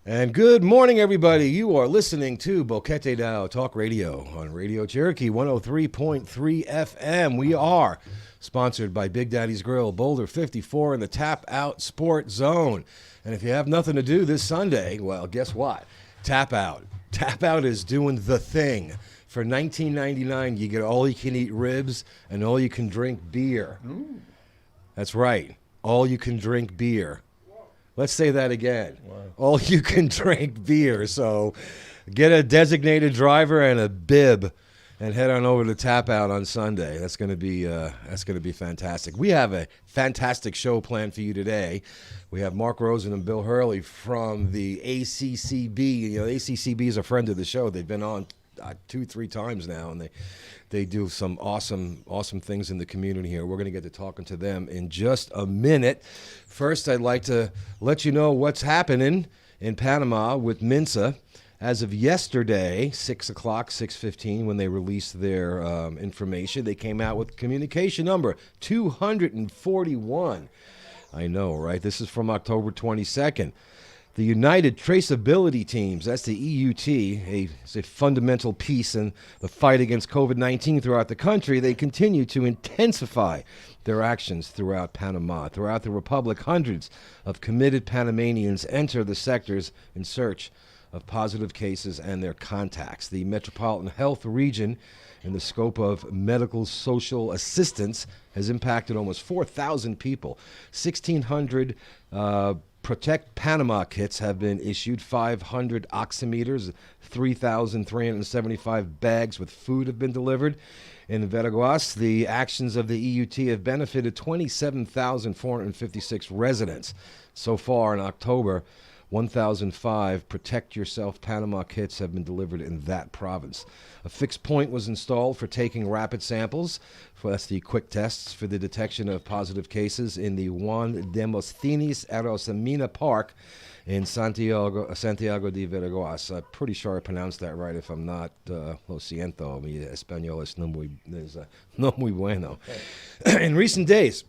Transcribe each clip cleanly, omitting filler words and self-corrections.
And good morning, everybody. You are listening to Boquete Now Talk Radio on Radio Cherokee 103.3 FM. We are sponsored by Big Daddy's Grill, Boulder 54 in the Tap Out Sport Zone. And if you have nothing to do this Sunday, well, guess what? Tap Out. Tap Out is doing the thing. For $19.99, you get all-you-can-eat ribs and all-you-can-drink beer. Ooh. That's right. All-you-can-drink beer. Let's say that again. Wow. All you can drink beer. So get a designated driver and a bib and head on over to Tap Out on Sunday. That's going to be fantastic. We have a fantastic show planned for you today. We have Mark Rosen and Bill Hurley from the ACCB. You know, ACCB is a friend of the show. They've been on 2-3 times now, and they do some awesome things in the community here. We're going to get to talking to them in just a minute. First, I'd like to let you know what's happening in Panama with Mensa. As of yesterday, 6 o'clock, 6:15, when they released their information, they came out with communication number 241. I know, right? This is from October 22nd. The United Traceability Teams, that's the EUT, is a fundamental piece in the fight against COVID-19 throughout the country. They continue to intensify their actions throughout Panama. Throughout the Republic, hundreds of committed Panamanians enter the sectors in search of positive cases and their contacts. The Metropolitan Health Region, in the scope of medical social assistance, has impacted almost 4,000 people. 1,600 Protect Panama kits have been issued. 500 oximeters, 3,375 bags with food have been delivered. In Veraguas, the actions of the EUT have benefited 27,456 residents. So far in October, 1,005 Protect Yourself Panama kits have been delivered in that province. A fixed point was installed for taking rapid samples. That's the quick tests for the detection of positive cases in the Juan Demosthenes Arosamena Park in Santiago de Veraguas. I'm pretty sure I pronounced that right. If I'm not, lo siento, mi español es no muy bueno. In recent days,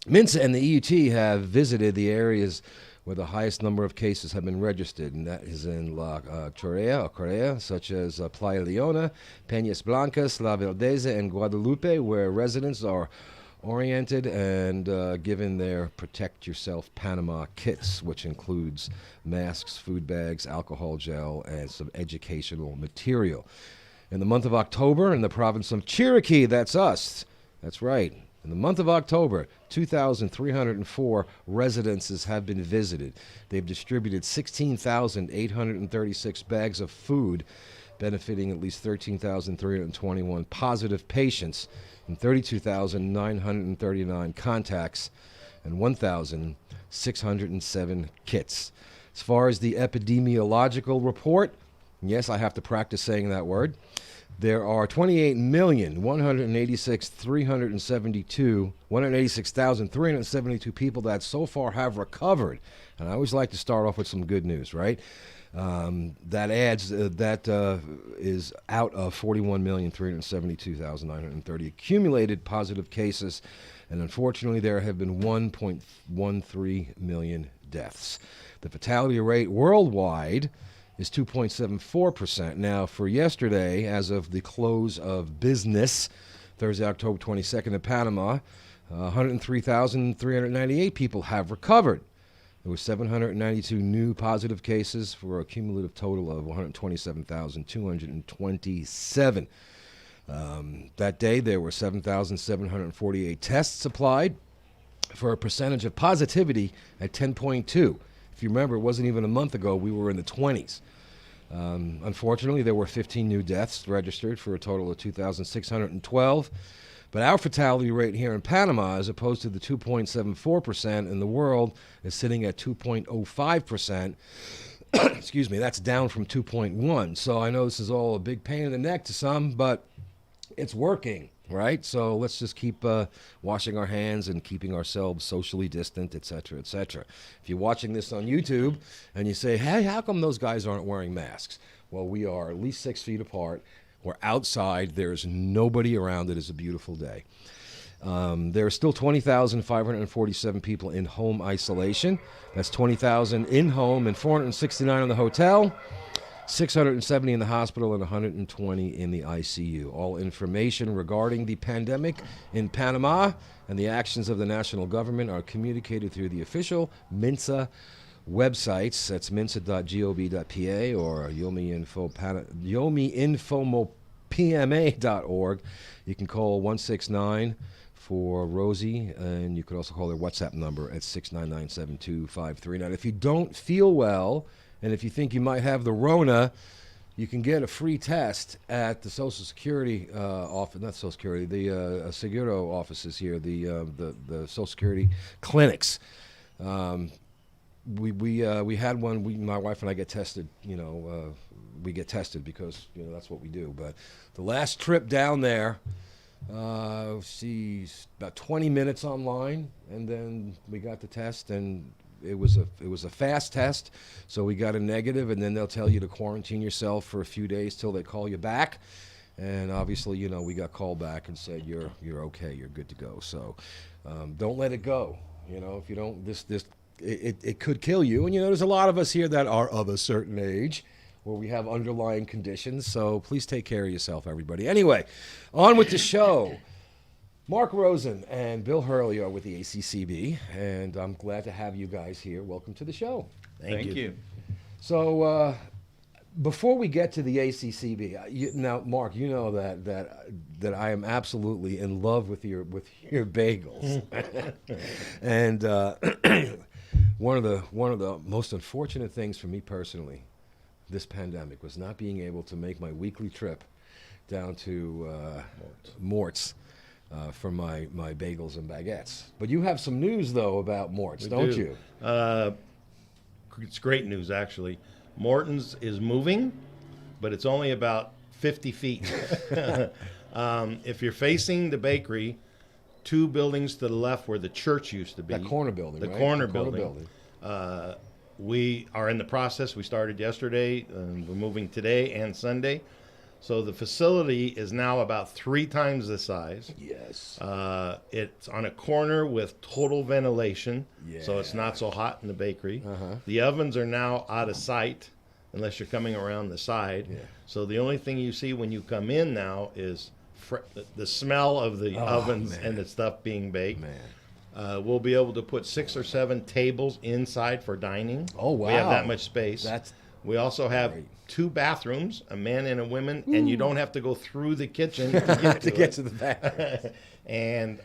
Mensa and the EUT have visited the areas where the highest number of cases have been registered, and that is in La Correa, such as Playa Leona, Peñas Blancas, La Verdeza, and Guadalupe, where residents are oriented and given their Protect Yourself Panama kits, which includes masks, food bags, alcohol gel, and some educational material. In the month of October, in the province of Cherokee, that's us. That's right. In the month of October, 2,304 residences have been visited. They've distributed 16,836 bags of food, benefiting at least 13,321 positive patients and 32,939 contacts and 1,607 kits. As far as the epidemiological report, yes, I have to practice saying that word. There are 186,372 people that so far have recovered. And I always like to start off with some good news, right? That is out of 41,372,930 accumulated positive cases. And unfortunately, there have been 1.13 million deaths. The fatality rate worldwide is 2.74%. Now, for yesterday, as of the close of business, Thursday, October 22nd in Panama, 103,398 people have recovered. There were 792 new positive cases for a cumulative total of 127,227. That day, there were 7,748 tests applied for a percentage of positivity at 10.2. If you remember, it wasn't even a month ago, we were in the 20s. Unfortunately, there were 15 new deaths registered for a total of 2,612. But our fatality rate here in Panama, as opposed to the 2.74% in the world, is sitting at 2.05%. Excuse me, that's down from 2.1. So I know this is all a big pain in the neck to some, but it's working, right? So let's just keep washing our hands and keeping ourselves socially distant, et cetera, et cetera. If you're watching this on YouTube and you say, hey, how come those guys aren't wearing masks? Well, we are at least 6 feet apart. We're outside. There's nobody around. It is a beautiful day. There are still 20,547 people in home isolation. That's 20,000 in home and 469 in the hotel, 670 in the hospital, and 120 in the ICU. All information regarding the pandemic in Panama and the actions of the national government are communicated through the official MINSA websites. That's minsa.gov.pa or yomiinfomopma.org. You can call 169 for Rosie, and you could also call their WhatsApp number at 699-72539. If you don't feel well, and if you think you might have the Rona, you can get a free test at the Social Security office, not Social Security, the Seguro offices here, the Social Security clinics. We had one. My wife and I get tested. We get tested because that's what we do. But the last trip down there, about 20 minutes online, and then we got the test, and it was a fast test. So we got a negative, and then they'll tell you to quarantine yourself for a few days till they call you back. And obviously, we got called back and said you're okay, you're good to go. So don't let it go. If you don't, it could kill you. And there's a lot of us here that are of a certain age where we have underlying conditions. So please take care of yourself, everybody. Anyway, on with the show. Mark Rosen and Bill Hurley are with the ACCB, and I'm glad to have you guys here. Welcome to the show. Thank you. So before we get to the ACCB, now, Mark, you know that I am absolutely in love with your bagels, and one of the most unfortunate things for me personally, this pandemic, was not being able to make my weekly trip down to Mort's for my bagels and baguettes. But you have some news, though, about Mort's, don't you? It's great news, actually. Morton's is moving, but it's only about 50 feet. If you're facing the bakery, 2 buildings to the left where the church used to be. That corner building, right? Corner building. We are in the process. We started yesterday, and we're moving today and Sunday. So the facility is now about 3 times the size. Yes. It's on a corner with total ventilation, so it's not so hot in the bakery. The ovens are now out of sight unless you're coming around the side. Yeah. So the only thing you see when you come in now is the smell of the ovens and the stuff being baked. Man. We'll be able to put 6 or 7 tables inside for dining. Oh, wow. We have that much space. We also have great. 2 bathrooms, a man and a woman, and you don't have to go through the kitchen to get to the bathroom. And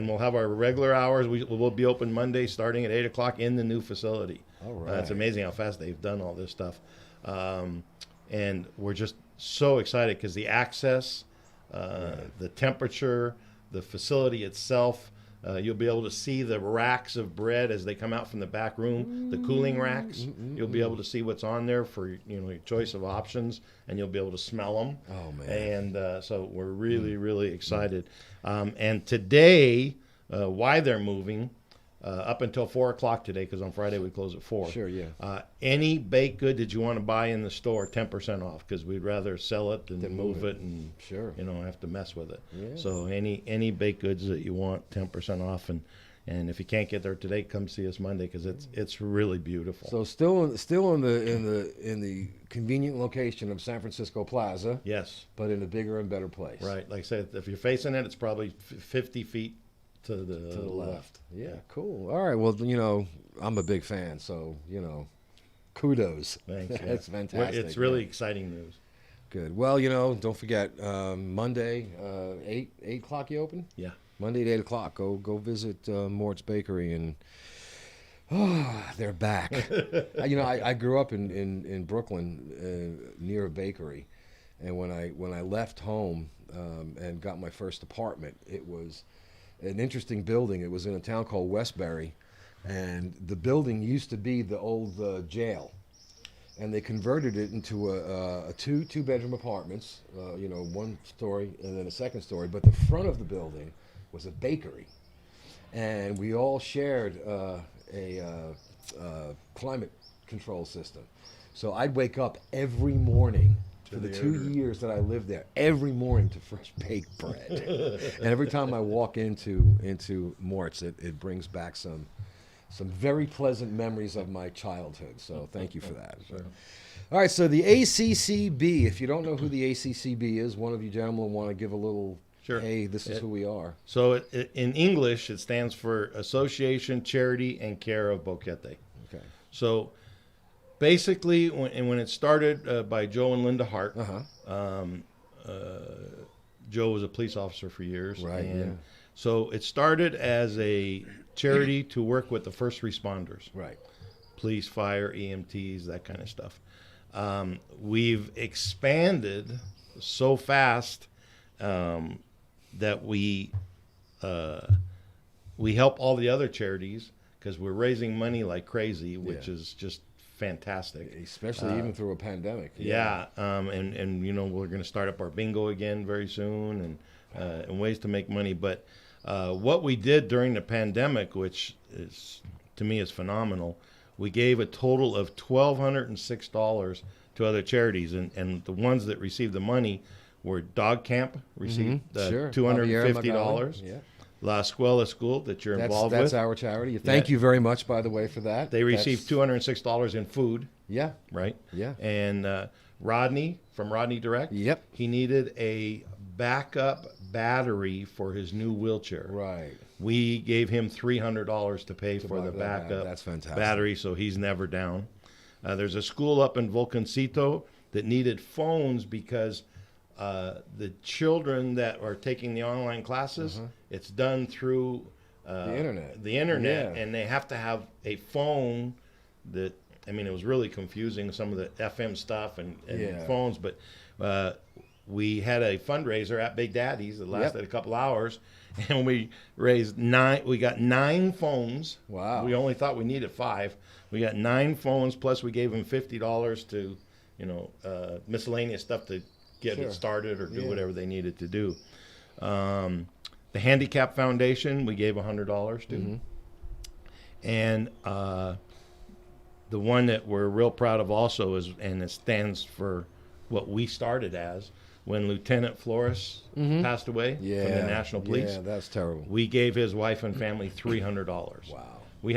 we'll have our regular hours. We'll be open Monday starting at 8 o'clock in the new facility. All right. It's amazing how fast they've done all this stuff. And we're just so excited because the access, the temperature, the facility itself, you'll be able to see the racks of bread as they come out from the back room, the cooling racks. You'll be able to see what's on there for your choice of options, and you'll be able to smell them. Oh, man. And so we're really, really excited. And today, why they're moving, up until 4 o'clock today, because on Friday we close at 4. Sure, yeah. Any baked good that you want to buy in the store, 10% off, because we'd rather sell it than move it and have to mess with it. Yeah. So any baked goods that you want, 10% off, and if you can't get there today, come see us Monday, because it's really beautiful. So still in the convenient location of San Francisco Plaza. Yes. But in a bigger and better place. Right. Like I said, if you're facing it, it's probably 50 feet to the left. Yeah, cool. All right. Well, I'm a big fan, so kudos. Thanks. That's fantastic. It's really exciting news. Good. Well, don't forget Monday, 8 o'clock. You open? Yeah. Monday at 8 o'clock. Go visit Mort's Bakery, and they're back. I grew up in Brooklyn near a bakery, and when I left home and got my first apartment, it was an interesting building. It was in a town called Westbury, and the building used to be the old jail, and they converted it into a two-bedroom apartments, 1 story and then a 2nd story. But the front of the building was a bakery, and we all shared a climate control system. So I'd wake up every morning for the 2 years that I lived there, every morning to fresh baked bread. And every time I walk into Mort's, it brings back some very pleasant memories of my childhood. So thank you for that. Sure. All right, so the ACCB, if you don't know who the ACCB is, one of you gentlemen want to give a little, Sure. hey, this is who we are. So in English, it stands for Association, Charity, and Care of Boquete. Okay. So basically, when it started by Joe and Linda Hart, Joe was a police officer for years. Right, and yeah. So it started as a charity to work with the first responders. Right. Police, fire, EMTs, that kind of stuff. We've expanded so fast that we help all the other charities because we're raising money like crazy, which is just fantastic. Especially even through a pandemic. Yeah, and you know, we're going to start up our bingo again very soon, and ways to make money. But what we did during the pandemic, which is to me is phenomenal, we gave a total of $1,206 to other charities, and the ones that received the money were Dog Camp received $250. Yeah. La Escuela School that you're involved That's with. our charity. Thank you very much, by the way, for that. They received $206 in food. Yeah. Right? Yeah. And Rodney, from Rodney Direct, Yep. he needed a backup battery for his new wheelchair. Right. We gave him $300 to pay for buy the that backup That's fantastic. battery, so he's never down. There's a school up in Volcancito that needed phones because the children that are taking the online classes, it's done through The internet. The internet, Yeah. and they have to have a phone that, I mean, it was really confusing, some of the FM stuff and Yeah. phones, but we had a fundraiser at Big Daddy's that lasted a couple hours, and we got 9 phones. Wow. We only thought we needed 5. We got 9 phones, plus we gave them $50 to, miscellaneous stuff to get Sure. it started or do Yeah. whatever they needed to do. The Handicap Foundation, we gave $100 to. And the one that we're real proud of also is, and it stands for what we started as, when Lieutenant Flores passed away from the National Police. Yeah, that's terrible. We gave his wife and family $300. Wow. We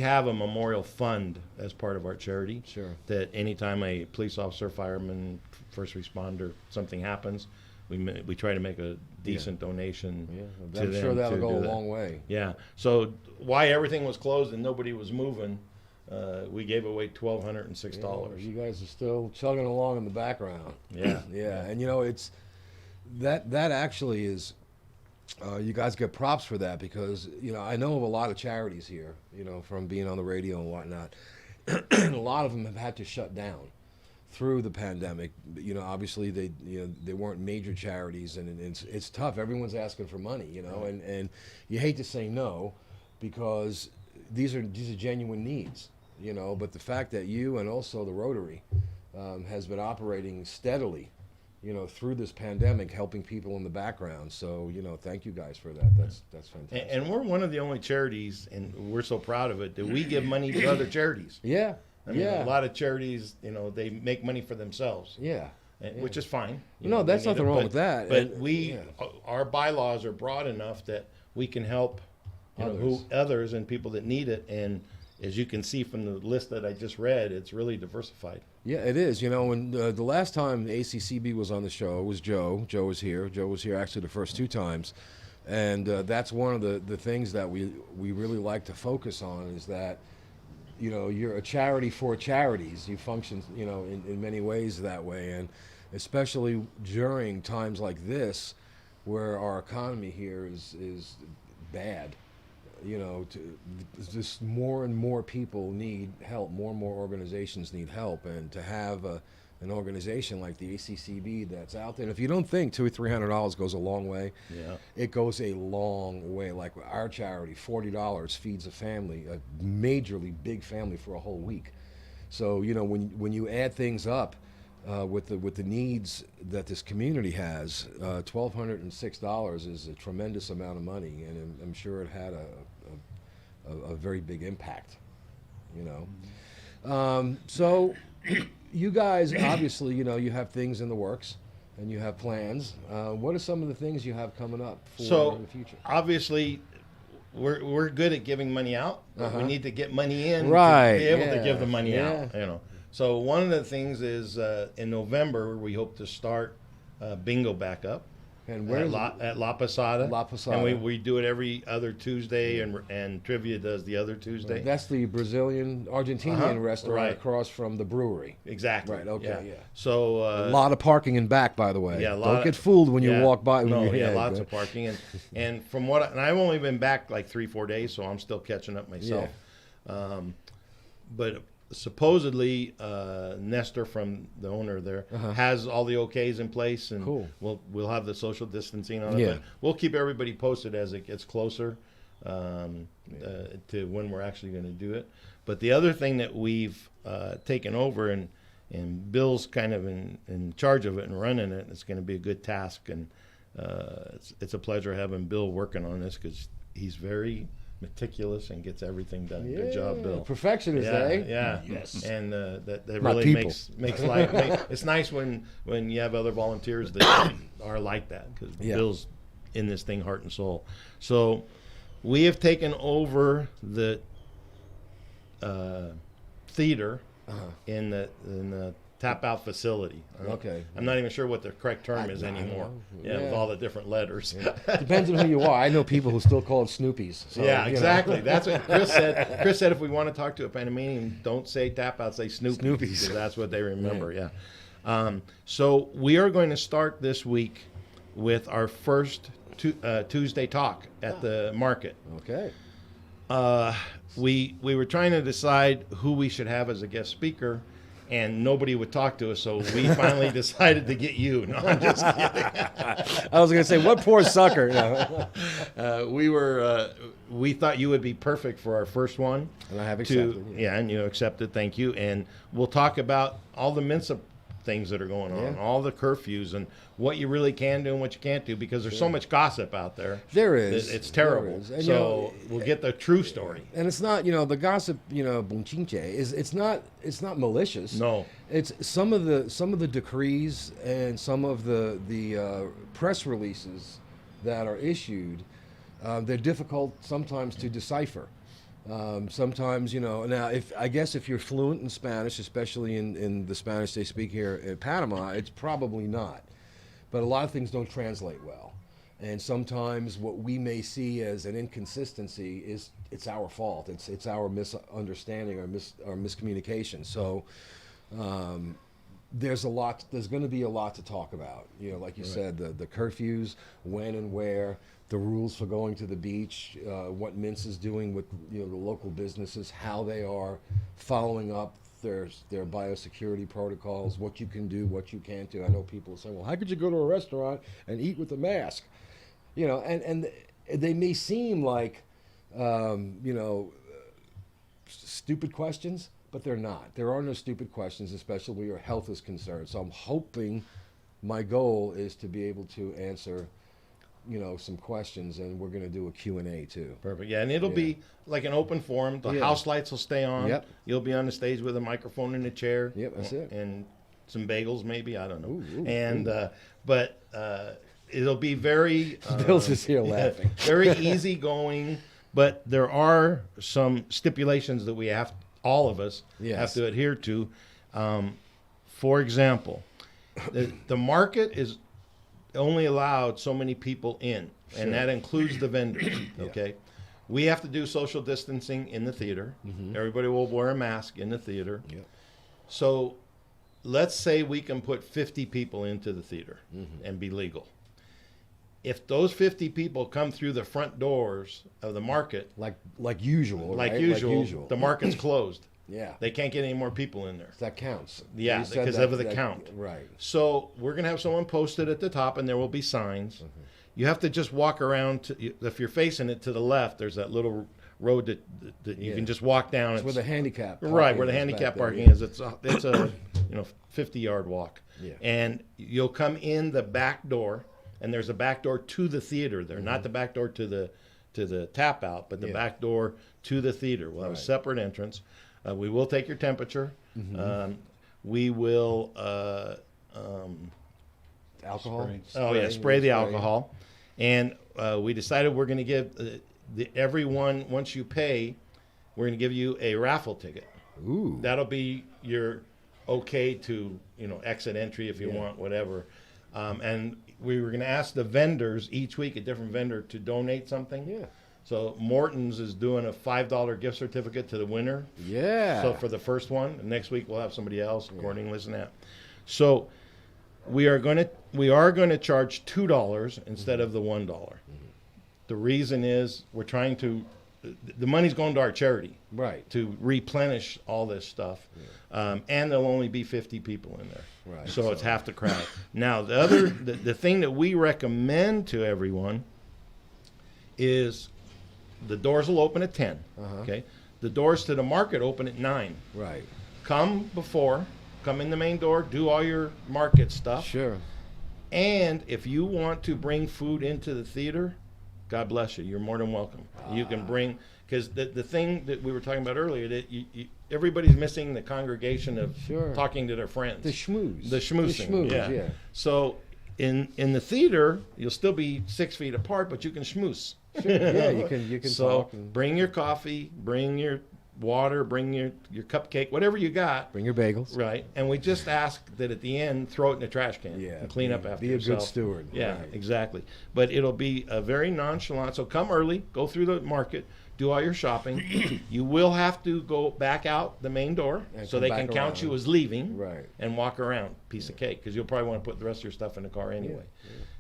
have a memorial fund as part of our charity. Sure. That anytime a police officer, fireman, first responder, something happens, we try to make a decent donation. Yeah, to I'm them sure that'll to go do a that. long way. Yeah. So why everything was closed and nobody was moving, we gave away $1,206. You guys are still chugging along in the background. Yeah. Yeah, and it's that actually is. You guys get props for that because I know of a lot of charities here. From being on the radio and whatnot, and a lot of them have had to shut down through the pandemic. Obviously they weren't major charities, and it's tough. Everyone's asking for money, and you hate to say no because these are genuine needs, But the fact that you and also the Rotary has been operating steadily, through this pandemic, helping people in the background. So, thank you guys for that. That's fantastic. And we're one of the only charities, and we're so proud of it, that we give money to other charities. Yeah. I mean, a lot of charities, they make money for themselves. Yeah. Which is fine. No, there's nothing wrong with that. But our bylaws are broad enough that we can help others and people that need it. And as you can see from the list that I just read, it's really diversified. Yeah, it is. When the last time the ACCB was on the show, it was Joe. Joe was here. Joe was here actually the first 2 times. And that's one of the things that we really like to focus on is that, you're a charity for charities. You function, in many ways that way. And especially during times like this where our economy here is bad. Just more and more people need help. More and more organizations need help, and to have an organization like the ACCB that's out there. And if you don't think $200 or $300 goes a long way, it goes a long way. Like our charity, $40 feeds a family, a majorly big family for a whole week. So when you add things up with the needs that this community has, $1,206 is a tremendous amount of money, and I'm sure it had a very big impact. So you guys, obviously, you have things in the works and you have plans. What are some of the things you have coming up for the future? Obviously, we're good at giving money out, but we need to get money in Right, to be able to yeah, give the money yeah. out. So one of the things is in November we hope to start bingo back up. And where is At La Posada. La Posada. And we do it every other Tuesday, and Trivia does the other Tuesday. That's the Brazilian, Argentinian restaurant right. across from the brewery. Exactly. Right, okay, yeah. So A lot of parking in back, by the way. Yeah, Don't get fooled when you walk by. Lots of parking, and from what and I've only been back like 3-4 days, so I'm still catching up myself. Yeah. But supposedly Nestor, from the owner there, has all the okays in place, and Cool. we'll have the social distancing on it. Yeah. But we'll keep everybody posted as it gets closer to when we're actually going to do it. But the other thing that we've taken over, and Bill's kind of in charge of it and running it, it's going to be a good task, and it's a pleasure having Bill working on this because he's very meticulous and gets everything done. Yeah. Good job, Bill. Perfectionist, eh? Yeah. Yes. And that Not really people. makes life. It's nice when you have other volunteers that are like that, because Bill's in this thing heart and soul. So we have taken over the theater in the tap out facility. Okay. I'm not even sure what the correct term is I anymore. know. With Yeah. all the different letters. Depends on who you are. I know people who still call it Snoopies. So, Yeah, you know. exactly. That's what Chris said. Chris said if we want to talk to a Panamanian, don't say tap out, say Snoopy. Snoopies. Because that's what they remember, yeah. So we are going to start this week with our first Tuesday talk at the market. Okay. We were trying to decide who we should have as a guest speaker, and nobody would talk to us, so we finally decided to get you. No, I'm just kidding. I was going to say, what poor sucker. No. We thought you would be perfect for our first one. And I have accepted. And you accepted. Thank you. And we'll talk about all the Mensa things that are going on, all the curfews, and what you really can do and what you can't do, because there's so much gossip out there. There is. It's terrible. There is. And, so we'll get the true story. And it's not, the gossip, bunchinche it's not malicious. No. It's some of the decrees and some of the press releases that are issued. They're difficult sometimes to decipher. Sometimes, now if you're fluent in Spanish, especially in the Spanish they speak here in Panama, it's probably not. But a lot of things don't translate well. And sometimes what we may see as an inconsistency it's our fault. It's our misunderstanding or miscommunication. So there's going to be a lot to talk about. Like you said, the curfews, when and where, the rules for going to the beach, what Mince is doing with the local businesses, how they are following up their biosecurity protocols, what you can do, what you can't do. I know people say, well, how could you go to a restaurant and eat with a mask? And they may seem like stupid questions, but they're not. There are no stupid questions, especially where your health is concerned. So I'm hoping, my goal is to be able to answer some questions, and we're going to do a Q&A too. Perfect. Yeah, and it'll be like an open forum. The house lights will stay on. Yep. You'll be on the stage with a microphone and a chair. Yep, that's it. And some bagels, maybe. I don't know. Ooh. But it'll be very Bill's just here laughing. very easygoing. But there are some stipulations that all of us have to adhere to. For example, the market is only allowed so many people in, and that includes the vendors. Okay, we have to do social distancing in the theater. Everybody will wear a mask in the theater. So let's say we can put 50 people into the theater and be legal. If those 50 people come through the front doors of the market, like usual, like right? usual, the market's closed. Yeah, They can't get any more people in there. that counts. Yeah, You said because of the count. Right. So we're going to have someone posted at the top, and there will be signs. You have to just walk around. If you're facing it to the left, there's that little road that you can just walk down. It's where the handicap Right, where the is handicap back there, parking is. It's a 50-yard walk. Yeah. And you'll come in the back door, and there's a back door to the theater there, not the back door to the tap out, but the back door to the theater. We'll have a separate entrance. We will take your temperature. we will Alcohol? spray the alcohol. And we decided we're going to give everyone, once you pay, we're going to give you a raffle ticket. Ooh. That'll be your okay to, exit entry if you want, whatever. And we were going to ask the vendors each week, a different vendor, to donate something. Yeah. So Morton's is doing a $5 gift certificate to the winner. Yeah. So for the first one, and next week we'll have somebody else according to that. So we are going to charge $2 instead of the $1. The reason is we're trying to, the money's going to our charity, Right. to replenish all this stuff, and there'll only be 50 people in there, Right. so it's half the crowd. Now the thing that we recommend to everyone is the doors will open at 10. Okay, the doors to the market open at 9. Right. Come in the main door, do all your market stuff. Sure. And if you want to bring food into the theater, God bless you. You're more than welcome. You can bring, because the thing that we were talking about earlier, that everybody's missing the congregation of talking to their friends. The schmooze. The schmoozing. Yeah. So in the theater, you'll still be 6 feet apart, but you can schmooze. Sure. Yeah, you can So talk. And bring your coffee, bring your water, bring your cupcake, whatever you got. bring your bagels. Right, and we just ask that at the end, throw it in the trash can Yeah. and clean up after Be a yourself. good steward. Yeah, Right. exactly. But it'll be a very nonchalant. So come early, go through the market, do all your shopping. You will have to go back out the main door And so come they back can count around. you as leaving. Right. And walk around, piece of cake, because you'll probably want to put the rest of your stuff in the car anyway.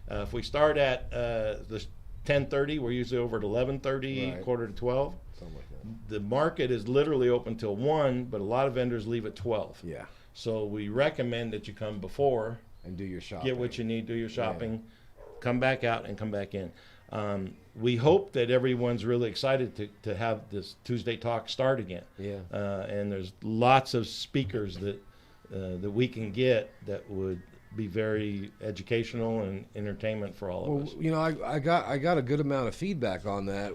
If we start at the 10:30, we're usually over at 11:30, Right. quarter to 12. Something like that. The market is literally open till 1, but a lot of vendors leave at 12. Yeah. So we recommend that you come before, And do your shopping. get what you need, do your shopping, come back out and come back in. We hope that everyone's really excited to have this Tuesday talk start again. Yeah. And there's lots of speakers that we can get that would be very educational and entertainment for all of Well, us. I got a good amount of feedback on that.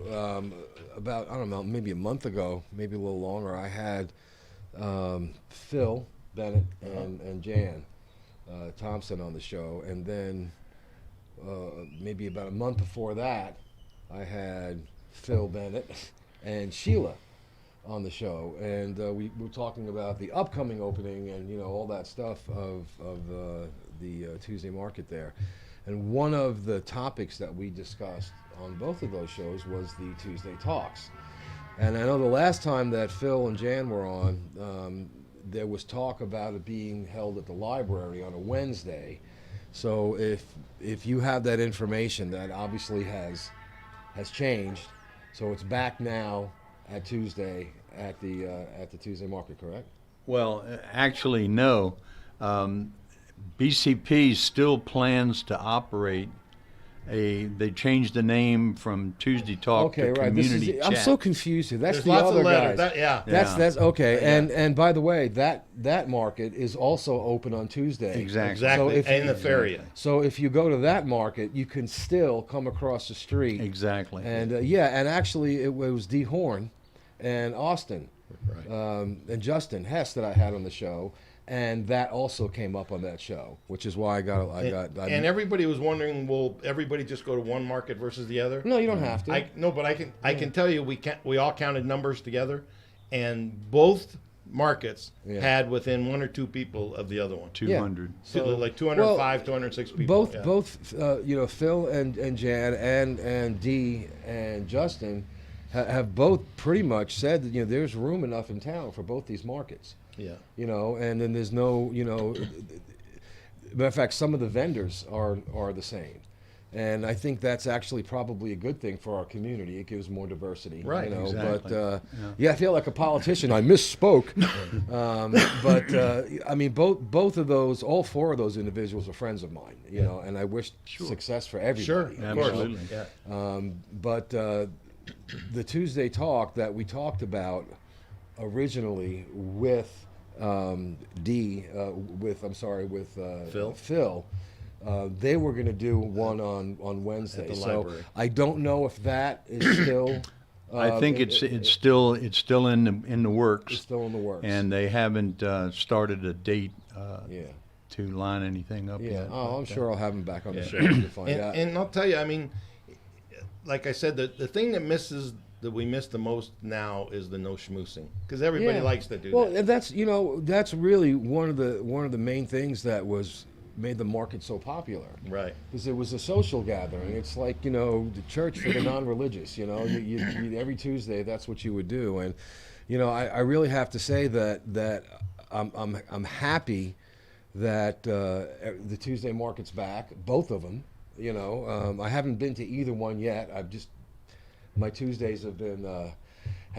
About, I don't know, maybe a month ago, maybe a little longer. I had Phil Bennett and Jan Thompson on the show, and then maybe about a month before that, I had Phil Bennett and Sheila on the show, and we were talking about the upcoming opening and all that stuff of the Tuesday market there. And one of the topics that we discussed on both of those shows was the Tuesday talks. And I know the last time that Phil and Jan were on, there was talk about it being held at the library on a Wednesday. So if you have that information, that obviously has changed. So it's back now at Tuesday at the Tuesday market, correct? Well, actually, no. BCP still plans to operate they changed the name from Tuesday Talk Okay, to right. Community Chat. I'm so confused here. That's There's the lots other of letters. guys. Yeah. That's okay. Yeah. And by the way, that market is also open on Tuesday. Exactly. Exactly. So if and you- the Feria. So if you go to that market, you can still come across the street. Exactly. And and actually it was Dee Horn and Austin and Justin Hess that I had on the show, and that also came up on that show, which is why And everybody was wondering, will everybody just go to one market versus the other? No, you don't have to. I can tell you we all counted numbers together, and both markets had within 1 or 2 people of the other one. 200. So like 205, 206 people. Both Phil and Jan and Dee and Justin have both pretty much said that there's room enough in town for both these markets. Yeah. And then there's no matter of fact, some of the vendors are the same. And I think that's actually probably a good thing for our community. It gives more diversity. Right, exactly. But I feel like a politician. I misspoke. I mean, both of those, all 4 of those individuals are friends of mine. And I wish success for everybody. Sure. Of course. Absolutely. Yeah. But the Tuesday talk that we talked about originally with Dee, with Phil, they were going to do one on Wednesday. At the so library. I don't know if that is still. I think it's still in the works. It's still in the works. And they haven't started a date Yeah. to line anything up Yeah. yet. Oh, I'm sure I'll have him back on the Yeah. show to find And, out. and I'll tell you, I mean, like I said, the thing that we miss the most now is the no schmoosing, because everybody Yeah. likes to do Well, that. and that's really one of the main things that made the market so popular. Right. Because it was a social gathering. It's like, the church for the non-religious. You every Tuesday that's what you would do. And I really have to say that I'm happy that the Tuesday market's back, both of them. I haven't been to either one yet. My Tuesdays have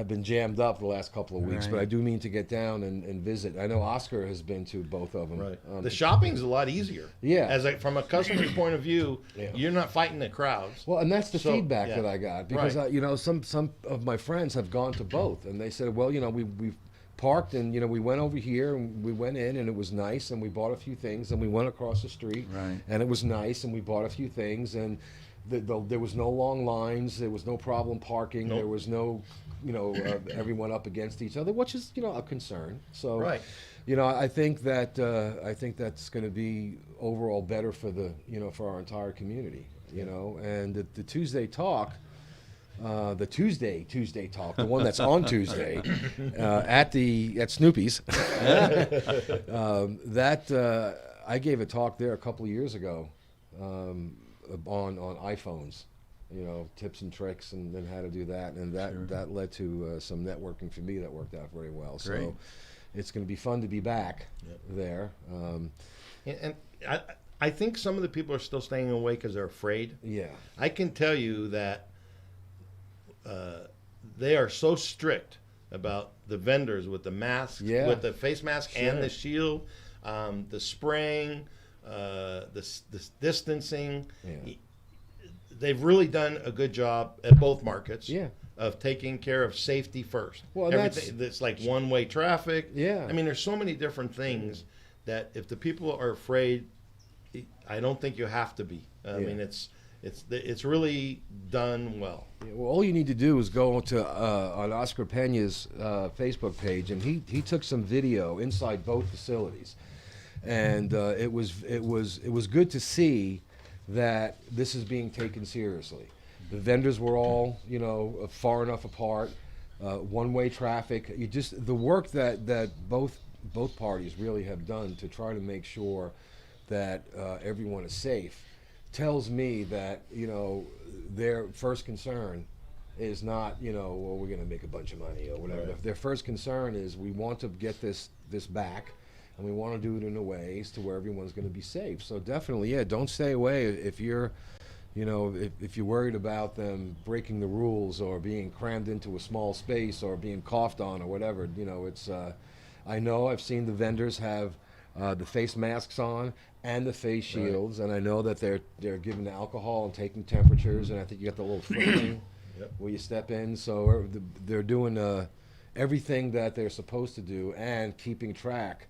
been jammed up the last couple of weeks, but Right. I do mean to get down and visit. I know Oscar has been to both of them. Right. The shopping's a lot easier. Yeah. From a customer's point of view, Yeah. you're not fighting the crowds. Well, and that's the So, feedback yeah. that I got because Right. some of my friends have gone to both, and they said, well, we parked and we went over here and we went in and it was nice and we bought a few things and we went across the street Right. and it was nice and we bought a few things and there was no long lines, there was no problem parking, Nope. there was no everyone up against each other, which is a concern. So Right. I think that's going to be overall better for for our entire community. And the Tuesday talk. The Tuesday talk, the one that's on Tuesday at Snoopy's. I gave a talk there a couple of years ago on iPhones, tips and tricks and then how to do that, and that led to some networking for me that worked out very well. Great. So it's going to be fun to be back Yep. there. And I think some of the people are still staying away because they're afraid. Yeah. I can tell you that they are so strict about the vendors with the masks, Yeah. with the face mask Sure. and the shield, the spraying, the distancing. Yeah. They've really done a good job at both markets. Yeah. Of taking care of safety first. Well, Everything that's like one-way traffic. Yeah. I mean, there's so many different things that if the people are afraid, I don't think you have to be. I Yeah. mean, it's really done well. Yeah, well, all you need to do is go to on Oscar Pena's Facebook page, and he took some video inside both facilities, and it was good to see that this is being taken seriously. The vendors were all far enough apart, one-way traffic. The work that both parties really have done to try to make sure that everyone is safe tells me that their first concern is not well, we're going to make a bunch of money or whatever. Right. Their first concern is we want to get this back, and we want to do it in a ways to where everyone's going to be safe. So definitely, yeah, don't stay away if you're if you're worried about them breaking the rules or being crammed into a small space or being coughed on or whatever. It's I know I've seen the vendors have the face masks on and the face shields, and I know that they're giving alcohol and taking temperatures, and I think you got the little foot thing Yep. where you step in. So they're doing everything that they're supposed to do and keeping track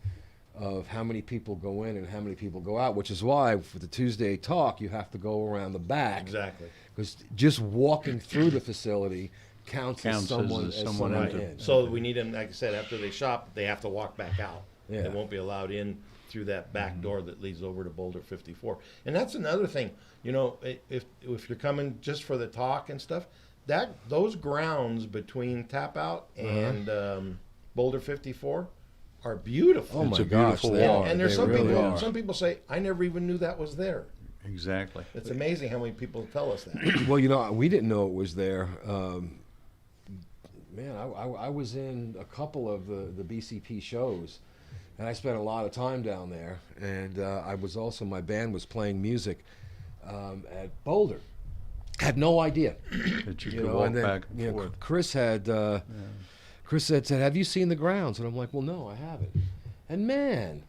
of how many people go in and how many people go out, which is why for the Tuesday talk you have to go around the back, Exactly. because just walking through the facility counts as Counts as someone someone Right. into- in. So we need them, like I said, after they shop, they have to walk back out. Yeah. They won't be allowed in through that back door that leads over to Boulder 54. And that's another thing. If you're coming just for the talk and stuff, those grounds between Tap Out and Boulder 54 are beautiful. Oh It's my a gosh, beautiful they walk. are. And there's They some really people. are. Some people say, "I never even knew that was there." Exactly. It's amazing how many people tell us that. Well, we didn't know it was there. Man, I was in a couple of the BCP shows, and I spent a lot of time down there. And my band was playing music at Boulder. Had no idea. That you could walk and then, back and forth. Chris said, "Have you seen the grounds?" And I'm like, "Well, no, I haven't." And man,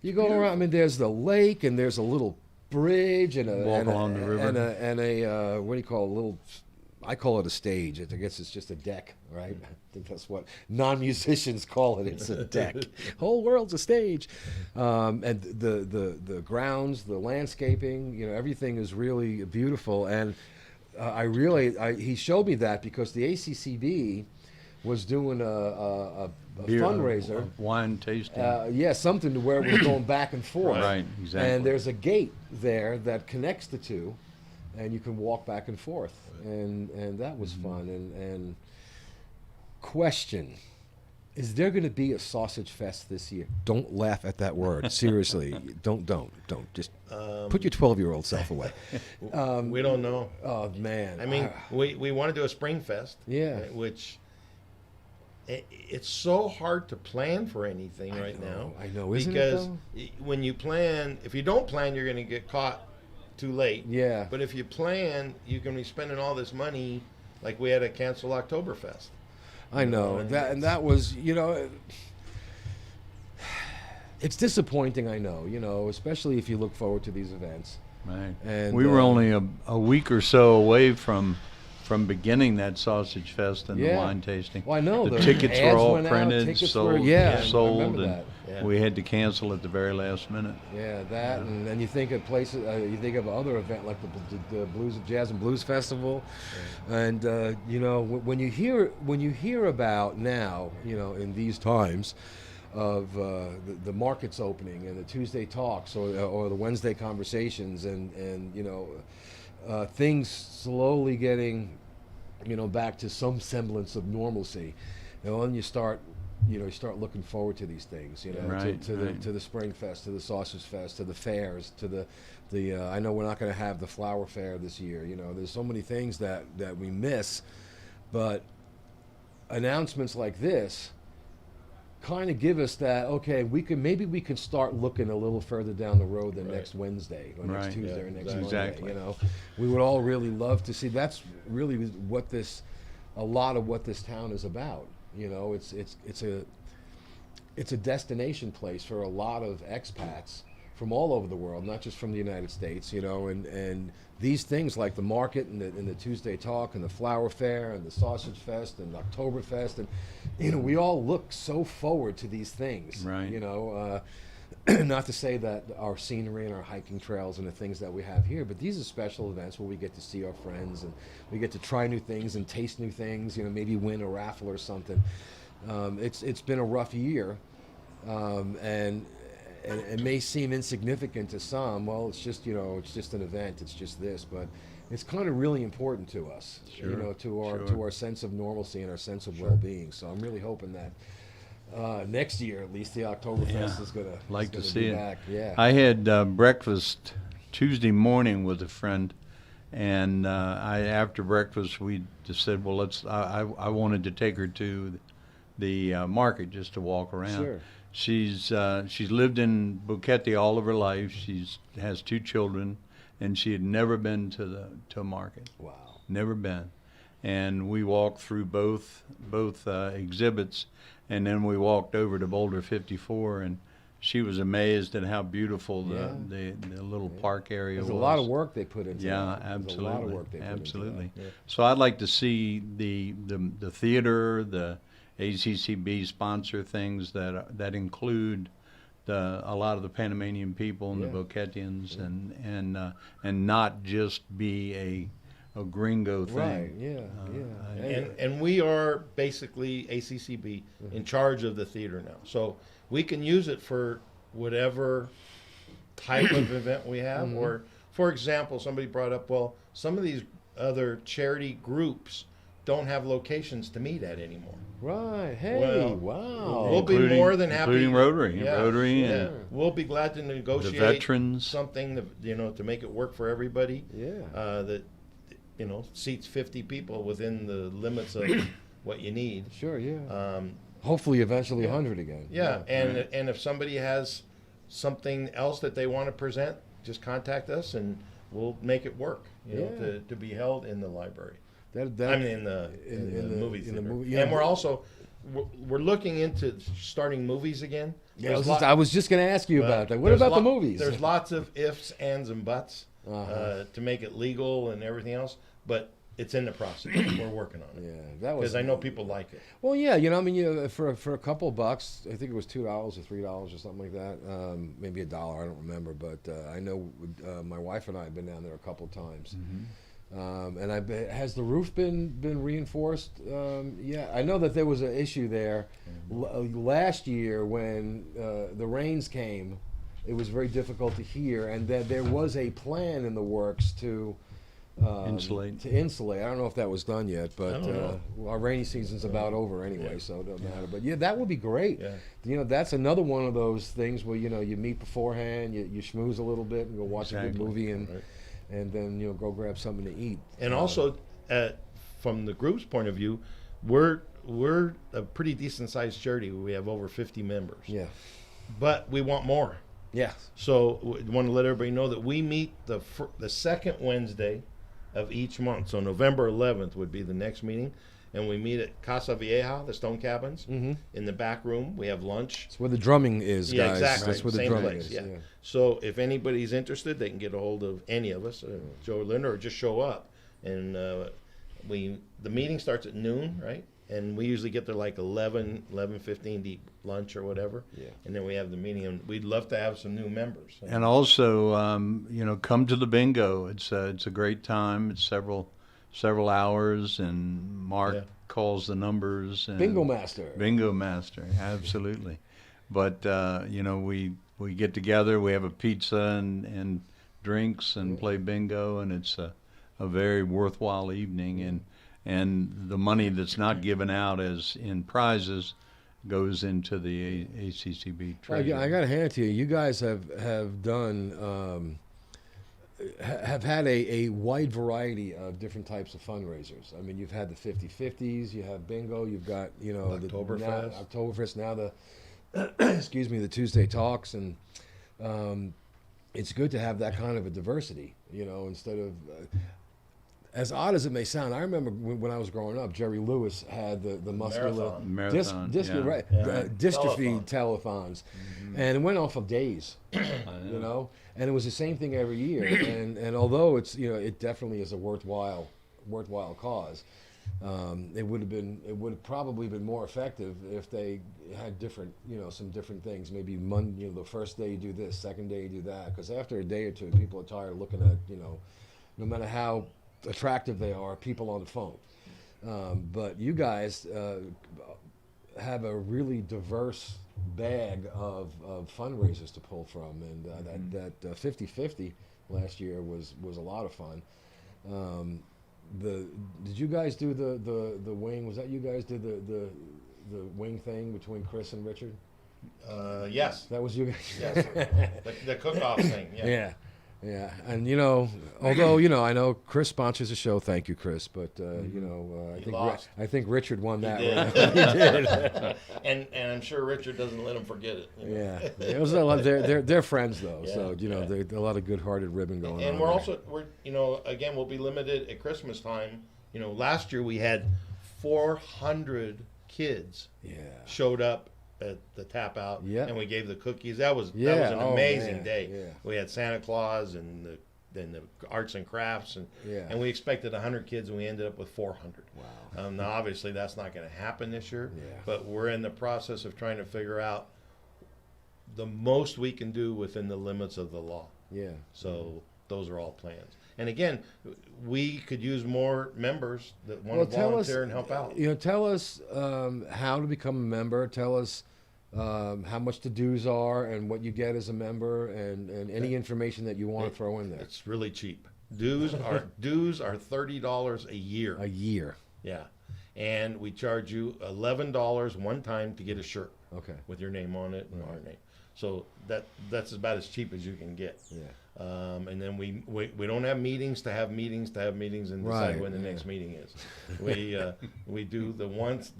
you go around. I mean, there's the lake, and there's a little bridge, and Walk along the river. and a what do you call a little? I call it a stage. I guess it's just a deck, right? I think that's what non-musicians call it. It's a deck. Whole world's a stage, and the grounds, the landscaping, everything is really beautiful. And he showed me that because the ACCB was doing a Beer, fundraiser. wine tasting. Yeah, something to where it was going back and forth. Right, exactly. And there's a gate there that connects the two, and you can walk back and forth. And that was fun. And question. Is there going to be a sausage fest this year? Don't laugh at that word. Seriously, don't. Just put your 12-year-old self away. We don't know. Oh man! I mean, we want to do a spring fest. Yeah. Which it's so hard to plan for anything right now. I know, isn't it, because though? when you plan, if you don't plan, you're going to get caught too late. Yeah. But if you plan, you can be spending all this money, like we had to cancel Oktoberfest. I know that, and that was, it's disappointing. I know, especially if you look forward to these events. Right. And we were only a week or so away from beginning that sausage fest and the wine tasting. Well, I know the the tickets were ads all went out, printed, tickets sold, were- yeah, I sold, remember and that. Yeah. we had to cancel at the very last minute. Yeah, that, and then you think of places, you think of other event like the Blues Jazz and Blues Festival, and when you hear about now, in these times, of the markets opening and the Tuesday talks or the Wednesday conversations and things slowly getting back to some semblance of normalcy, and you start looking forward to these things, Right, to the Spring Fest, to the Sausage Fest, to the fairs, to the I know we're not going to have the Flower Fair this year. There's so many things that we miss, but announcements like this kind of give us that, okay, maybe we can start looking a little further down the road than next Wednesday or next Right. Tuesday Yeah, or next exactly. Monday. We would all really love to see. That's really what a lot of what this town is about. It's a destination place for a lot of expats from all over the world, not just from the United States. And these things like the market and the Tuesday talk and the Flower Fair and the Sausage Fest and Oktoberfest, and we all look so forward to these things. Right. Not to say that our scenery and our hiking trails and the things that we have here, but these are special events where we get to see our friends and we get to try new things and taste new things. Maybe win a raffle or something. It's been a rough year, and it may seem insignificant to some. Well, it's just it's just an event. It's just this, but it's kind of really important to us. Sure. To our sense of normalcy and our sense of well-being. So I'm really hoping that. Next year, at least, the Oktoberfest is gonna Like to be see it. back. Yeah. I had breakfast Tuesday morning with a friend, and after breakfast we just said, well, I wanted to take her to the market just to walk around. Sure. She's lived in Boquete all of her life. Has 2 children, and she had never been to a market. Wow. Never been. And we walked through both exhibits, and then we walked over to Boulder 54, and she was amazed at how beautiful the little park area was. There's a lot of work they put into Yeah, that. There's absolutely. a lot of work they put Absolutely. into that. Yeah. So I'd like to see the theater, the ACCB sponsor things that include a lot of the Panamanian people and the Boquetians, and not just be a gringo thing. Right, yeah. And we are basically ACCB in charge of the theater now. So we can use it for whatever type of event we have. Or, for example, somebody brought up, well, some of these other charity groups don't have locations to meet at anymore. Right. Hey, Well, wow. We'll be more than happy. Including Rotary. Yeah, Rotary yeah. and We'll be glad to negotiate veterans. something to make it work for everybody. Yeah. That seats 50 people within the limits of what you need. Sure, yeah. Hopefully, eventually, 100 again. Yeah, and if somebody has something else that they want to present, just contact us and we'll make it work. To be held in the library. That I mean, in the movie theater. And we're also we're looking into starting movies again. Yeah, I was just going to ask you about that. What about the movies? There's lots of ifs, ands, and buts to make it legal and everything else, but it's in the process. We're working on it. Yeah, that was. Because I know people like it. Well, yeah, for a couple $bucks, I think it was $2 or $3 or something like that. Maybe $1, I don't remember, but I know my wife and I have been down there a couple times. And has the roof been reinforced? Yeah, I know that there was an issue there last year when the rains came. It was very difficult to hear, and that there was a plan in the works to Insulate. I don't know if that was done yet, but our rainy season's about over anyway, so it doesn't matter. But yeah, that would be great. Yeah. You know, that's another one of those things where, you know, you meet beforehand, you schmooze a little bit and go watch a good Exactly. movie, and Right. and then, you know, go grab something to eat. And also, from the group's point of view, we're a pretty decent sized charity. We have over 50 members. Yeah. But we want more. Yeah. So we want to let everybody know that we meet the second Wednesday of each month. So November 11th would be the next meeting. And we meet at Casa Vieja, the Stone Cabins, in the back room. We have lunch. It's where the drumming is, Yeah, guys. exactly. That's where the Same drumming place, is. yeah. So if anybody's interested, they can get a hold of any of us, Joe or Linda, or just show up. And the meeting starts at noon, right? And we usually get there like 11:15 to eat lunch or whatever. Yeah. And then we have the meeting, and we'd love to have some new members. And also, you know, come to the bingo. It's a great time. It's several hours, and Mark calls the numbers. And Bingo master. Bingo master, absolutely. But you know, we get together. We have a pizza and drinks and play bingo, and it's a very worthwhile evening. And the money that's not given out as in prizes goes into the ACCB treasury. I got to hand it to you. You guys have done have had a wide variety of different types of fundraisers. I mean, you've had the 50/50s, you have bingo, you've got, you know, Oktoberfest, now the excuse me, the Tuesday talks, and it's good to have that kind of a diversity, you know, instead of as odd as it may sound. I remember when I was growing up, Jerry Lewis had the muscular Marathon, dystrophy telethons, and it went on for days, you know, and it was the same thing every year. and although it's, you know, it definitely is a worthwhile cause, it would have probably been more effective if they had different, you know, some different things. Maybe Monday, you know, the first day you do this, second day you do that, because after a day or two, people are tired of looking at, you know, no matter how attractive they are, people on the phone. But you guys have a really diverse bag of fundraisers to pull from, and that 50/50 last year was a lot of fun. Did you guys do the wing? Was that you guys did the wing thing between Chris and Richard? Yes. That was you guys. Yes. the cook-off thing. Yeah. Yeah, and you know, although, you know, I know Chris sponsors the show. Thank you, Chris. But you know, I think Richard won that one. He did. and I'm sure Richard doesn't let him forget it. You know? Yeah, it was a lot. They're friends though, so you know, there's a lot of good-hearted ribbon going on. And we're you know, again, we'll be limited at Christmas time. You know, last year we had 400 kids showed up at the tap out, and we gave the cookies. That was an amazing day. Yeah. We had Santa Claus and the arts and crafts, and we expected 100 kids, and we ended up with 400. Wow. Now, obviously, that's not going to happen this year, Yeah. but we're in the process of trying to figure out the most we can do within the limits of the law. Yeah. So those are all plans. And again, we could use more members that want to volunteer and help out. You know, tell us how to become a member. Tell us how much the dues are and what you get as a member, and any information that you want to throw in there. It's really cheap. Dues are $30 a year. A year. Yeah, and we charge you $11 one time to get a shirt. Okay. With your name on it and our name. So that's about as cheap as you can get. Yeah. And then we don't have meetings to have meetings and decide when the next meeting is. We do the once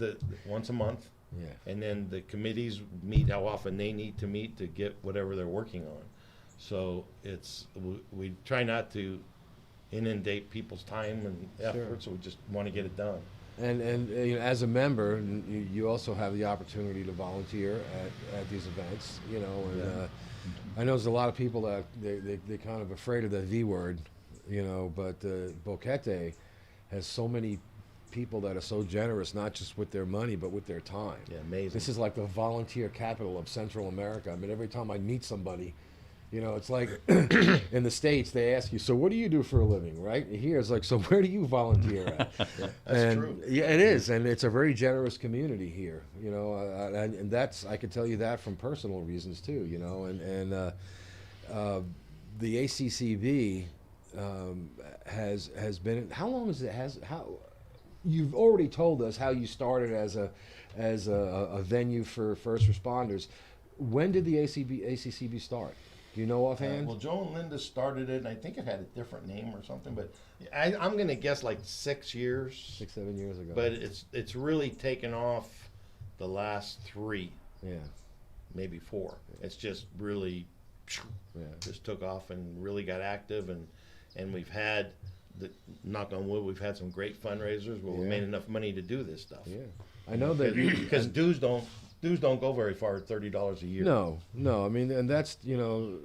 a month. Yeah. And then the committees meet how often they need to meet to get whatever they're working on. So we try not to inundate people's time and effort, so we just want to get it done. And you know, as a member, you also have the opportunity to volunteer at these events. You know, and I know there's a lot of people that they're kind of afraid of the V word, you know, but Boquete has so many people that are so generous, not just with their money, but with their time. Yeah, amazing. This is like the volunteer capital of Central America. I mean, every time I meet somebody, You know, it's like in the States they ask you, so what do you do for a living, right? Here it's like, so where do you volunteer at? That's true. Yeah, it is, and it's a very generous community here. You know, and that's, I can tell you that from personal reasons too. You know, the ACCB has been. How long is it? How you've already told us how you started as a venue for first responders. When did the ACCB start? Do you know offhand? Well, Joe and Linda started it, and I think it had a different name or something. But I'm going to guess like 6 years. 6-7 years ago. But it's really taken off the last 3, yeah, maybe 4. It's just really just took off and really got active, and we've had, knock on wood, we've had some great fundraisers where we made enough money to do this stuff. Yeah, I know that because dues don't go very far at $30 a year. No. I mean, and that's, you know,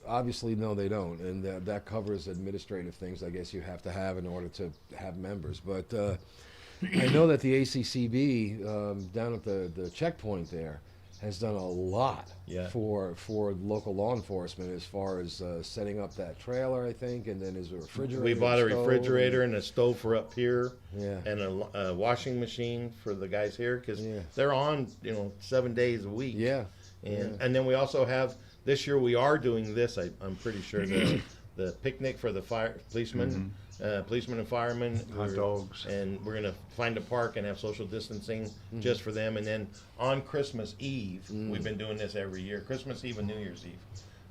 obviously no, they don't, and that covers administrative things. I guess you have to have in order to have members. But I know that the ACCB down at the checkpoint there has done a lot for local law enforcement as far as setting up that trailer, I think, and then there's a refrigerator. We bought a refrigerator and a stove for up here, yeah, and a washing machine for the guys here because they're on 7 days a week. Yeah, and then we also have this year we are doing this. I'm pretty sure the picnic for the policemen. Mm-hmm. Policemen and firemen, hot dogs, and we're gonna find a park and have social distancing just for them. And then on Christmas Eve, we've been doing this every year. Christmas Eve and New Year's Eve,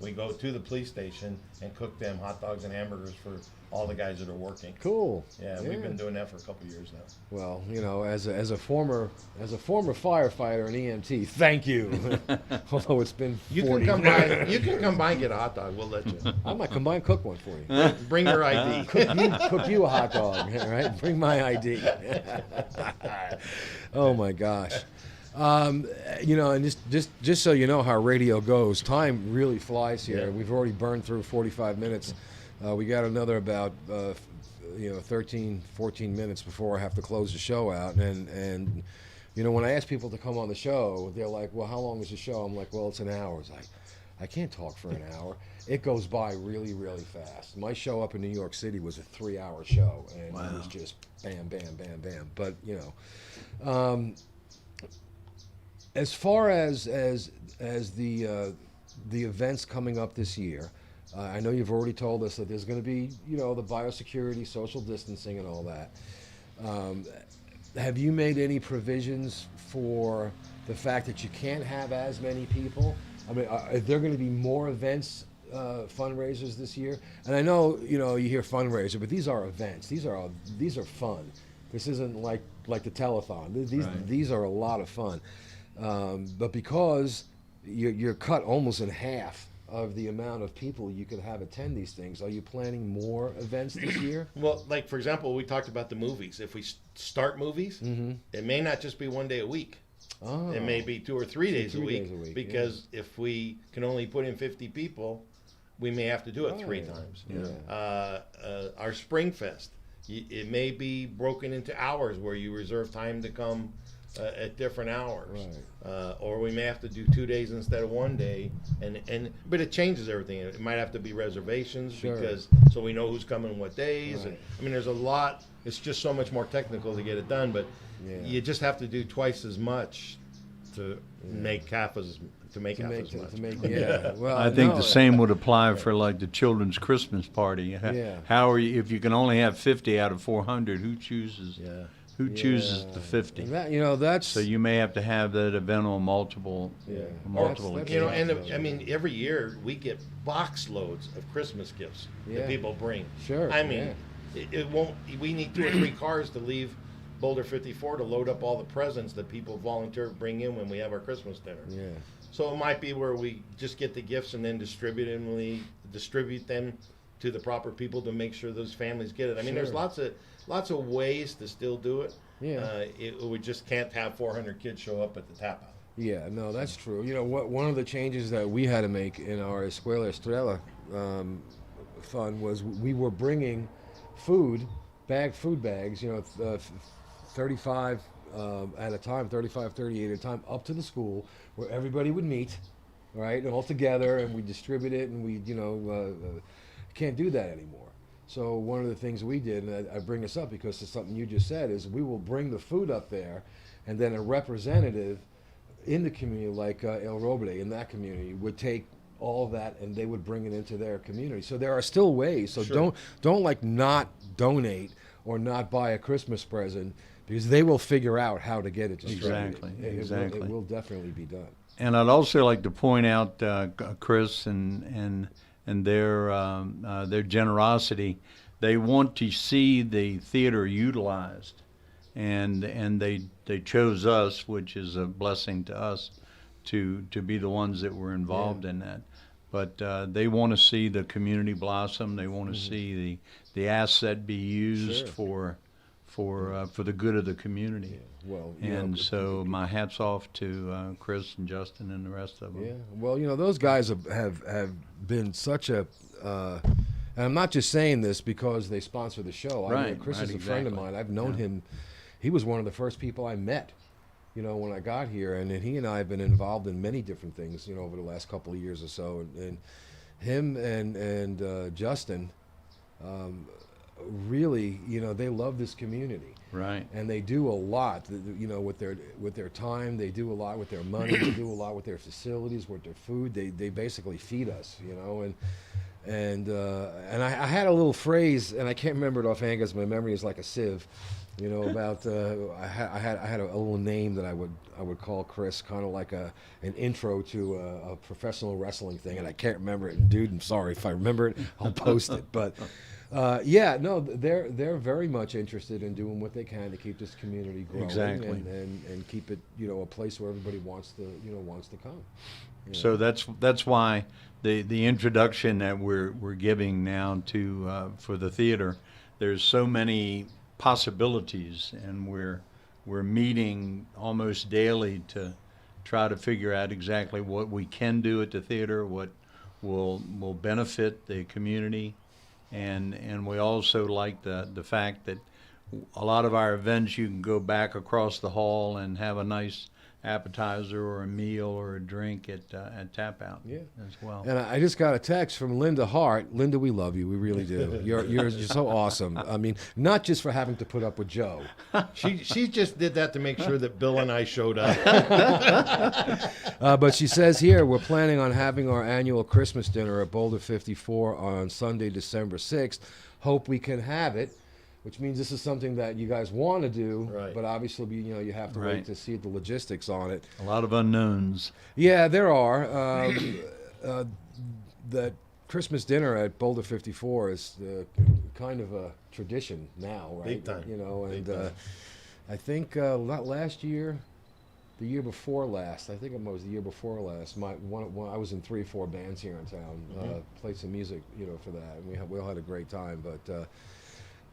we go to the police station and cook them hot dogs and hamburgers for all the guys that are working. Cool. Yeah, we've been doing that for a couple of years now. Well, you know, as a former firefighter and EMT, thank you. Although it's been 40. You can come by and get a hot dog. We'll let you. I might come by and cook one for you. Bring your ID. Cook you a hot dog, right? Bring my ID. Oh my gosh. You know, and just so you know how radio goes, time really flies here. Yeah. We've already burned through 45 minutes. We got another about 13, 14 minutes before I have to close the show out. And you know, when I ask people to come on the show, they're like, "Well, how long is the show?" I'm like, "Well, it's an hour." It's like, I can't talk for an hour. It goes by really, really fast. My show up in New York City was a 3-hour show, and it was just bam, bam, bam, bam. But you know. As far as the events coming up this year, I know you've already told us that there's going to be, you know, the biosecurity, social distancing, and all that. Have you made any provisions for the fact that you can't have as many people? I mean, are there going to be more events, fundraisers this year? And I know, you know, you hear fundraiser, but these are events. These are fun. This isn't like the telethon. These are a lot of fun. But because you're cut almost in half of the amount of people you could have attend these things, are you planning more events this year? Well, like for example, we talked about the movies. If we start movies, it may not just be one day a week. Oh. It may be 2 or 3 days a week. Because if we can only put in 50 people, we may have to do it 3 times. Yeah. Our Spring Fest, it may be broken into hours where you reserve time to come at different hours, or we may have to do 2 days instead of 1 day, but it changes everything. It might have to be reservations because so we know who's coming what days. And, I mean, there's a lot. It's just so much more technical to get it done, but you just have to do twice as much to make half as much. Well, I think the same would apply for like the children's Christmas party. Yeah. How are you if you can only have 50 out of 400? Who chooses? Yeah. Who chooses the 50? And that, you know, that's So you may have to have that event on multiple That's- occasions. You know, and I mean, every year we get box loads of Christmas gifts that people bring. Sure. I mean, it won't. We need 2 or 3 cars to leave Boulder 54 to load up all the presents that people volunteer to bring in when we have our Christmas dinner. Yeah. So it might be where we just get the gifts and then distribute them to the proper people to make sure those families get it. I mean, there's lots of ways to still do it. Yeah. We just can't have 400 kids show up at the tap out. Yeah, no, that's true. You know, one of the changes that we had to make in our Escuela Estrella fund was we were bringing food bags, you know, 35 at a time, 35, 38 at a time, up to the school where everybody would meet right, all together, and we distribute it, and we, can't do that anymore. So one of the things we did, and I bring this up because it's something you just said, is we will bring the food up there, and then a representative in the community, like El Roble in that community, would take all of that and they would bring it into their community. So there are still ways. So Sure. don't like not donate or not buy a Christmas present, because they will figure out how to get it distributed. Exactly. It will definitely be done. And I'd also like to point out Chris and their generosity. They want to see the theater utilized, and they chose us, which is a blessing to us, to be the ones that were involved in that. But they want to see the community blossom. They want to see the asset be used for the good of the community. Well, and so my hat's off to Chris and Justin and the rest of them. Yeah. Well, those guys have been such a. And I'm not just saying this because they sponsor the show. I mean, Chris is a friend of mine. I've known him. He was one of the first people I met, when I got here, and he and I have been involved in many different things, over the last couple of years or so. And him and Justin, really, they love this community. Right. And they do a lot, with their time. They do a lot with their money. They do a lot with their facilities, with their food. They basically feed us, And I had a little phrase, and I can't remember it offhand because my memory is like a sieve, about I had a little name that I would call Chris, kind of like an intro to a professional wrestling thing, and I can't remember it. And dude, I'm sorry if I remember it, I'll post it. But they're very much interested in doing what they can to keep this community growing, Exactly. and keep it a place where everybody wants to come. So that's why the introduction that we're giving now to for the theater, there's so many possibilities, and we're meeting almost daily to try to figure out exactly what we can do at the theater, what will benefit the community, and we also like the fact that a lot of our events you can go back across the hall and have a nice appetizer or a meal or a drink at Tap Out as well. And I just got a text from Linda Hart. Linda, we love you. We really do. You're so awesome. I mean, not just for having to put up with Joe. She just did that to make sure that Bill and I showed up. But she says here, we're planning on having our annual Christmas dinner at Boulder 54 on Sunday, December 6th. Hope we can have it. Which means this is something that you guys want to do, Right. But obviously, you have to wait to see the logistics on it. A lot of unknowns. Yeah, there are. The Christmas dinner at Boulder 54 is kind of a tradition now, right? Big time. And Big time. I think not last year, the year before last. I think it was the year before last. I was in 3 or 4 bands here in town. Played some music, for that, and we all had a great time. But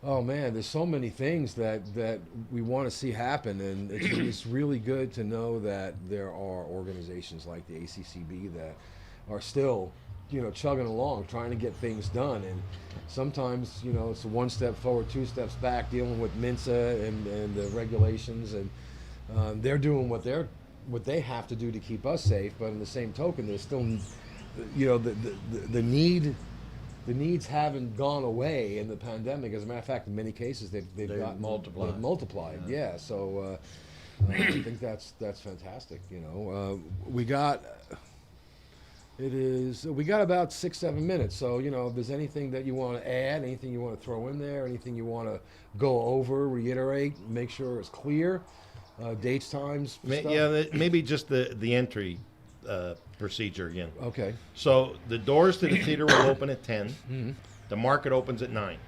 oh man, there's so many things that we want to see happen, and it's really good to know that there are organizations like the ACCB that are still, chugging along, trying to get things done. And sometimes, it's 1 step forward, 2 steps back, dealing with MNSA and the regulations, and they're doing what they have to do to keep us safe. But in the same token, there's still, the need. The needs haven't gone away in the pandemic. As a matter of fact, in many cases, they've gotten multiplied. They've multiplied. Yeah. So I think that's fantastic. We got about 6-7 minutes. So if there's anything that you want to add, anything you want to throw in there, anything you want to go over, reiterate, make sure it's clear, dates, times. Stuff. Yeah, maybe just the entry procedure again. Okay. So the doors to the theater will open at 10. Mm-hmm. The market opens at 9.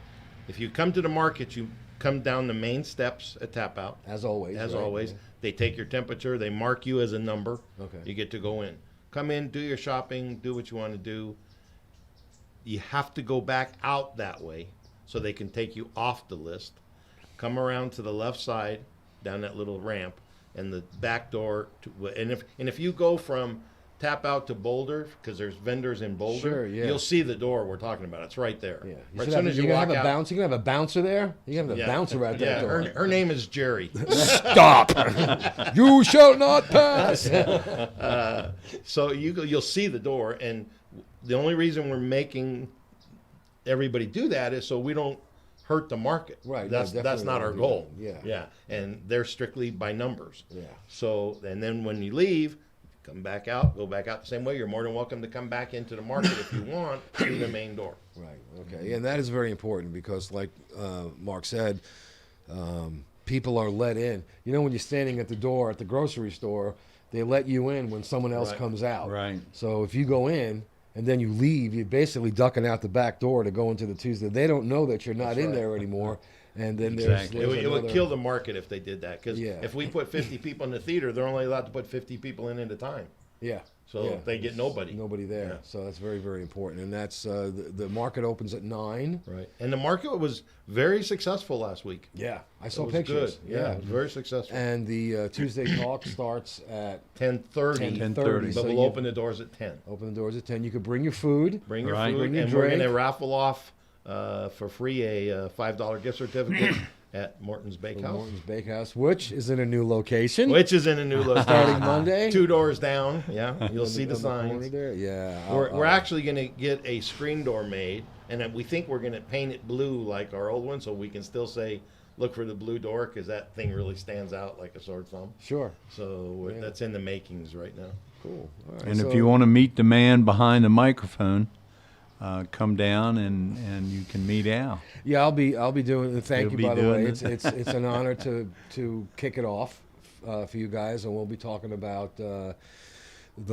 If you come to the market, you come down the main steps at Tap Out. As always. As right? always. Yeah. They take your temperature. They mark you as a number. Okay. You get to go in. Come in, do your shopping, do what you want to do. You have to go back out that way so they can take you off the list. Come around to the left side, down that little ramp, and the back door. And if you go from tap out to Boulder, because there's vendors in Boulder, Sure, yeah. you'll see the door we're talking about. It's right there. Yeah. Right, as soon as you walk out. You can have a bouncer there. You can have a bouncer at that Yeah, door. her name is Jerry. Stop! You shall not pass. So you'll see the door, and the only reason we're making everybody do that is so we don't hurt the market. Right, That's no, not definitely our don't do goal. that. Yeah. And they're strictly by numbers. Yeah. So, and then when you leave, come back out, go back out the same way. You're more than welcome to come back into the market if you want through the main door. Right. Okay. And that is very important because, like Mark said, people are let in. You know, when you're standing at the door at the grocery store, they let you in when someone else Right. comes out. Right. So if you go in and then you leave, you're basically ducking out the back door to go into the Tuesday. They don't know that you're not in there anymore. And then Exactly. there's It would another- kill the market if they did that. Because Yeah. if we put 50 people in the theater, they're only allowed to put 50 people in at a time. Yeah. So Yeah. they get nobody. Nobody there. Yeah. So that's very, very important. And that's the market opens at 9. Right. And the market was very successful last week. Yeah. I It saw was pictures. good. Yeah, it was very successful. And the Tuesday talk starts at 10:30. 10:30. But So we'll you open the doors at 10. open the doors at 10. You could bring your food. Bring your Right. food, Bring your and we're going to drink. raffle off for free a $5 gift certificate at Morton's Bakehouse, Morton's Bakehouse, which is in a new location. which is in a new location. Starting Monday. 2 doors down. Yeah, you'll On see the on corner signs. there. Yeah. We're actually going to get a screen door made, and then we think we're going to paint it blue like our old one, so we can still say, look for the blue door, because that thing really stands out like a sore thumb. Sure. So Yeah. that's in the makings right now. Cool. All right, And so- if you want to meet the man behind the microphone, come down and you can meet Al. Yeah, I'll be doing. Thank You'll you, be by the doing way. it. It's an honor to kick it off for you guys, and we'll be talking about the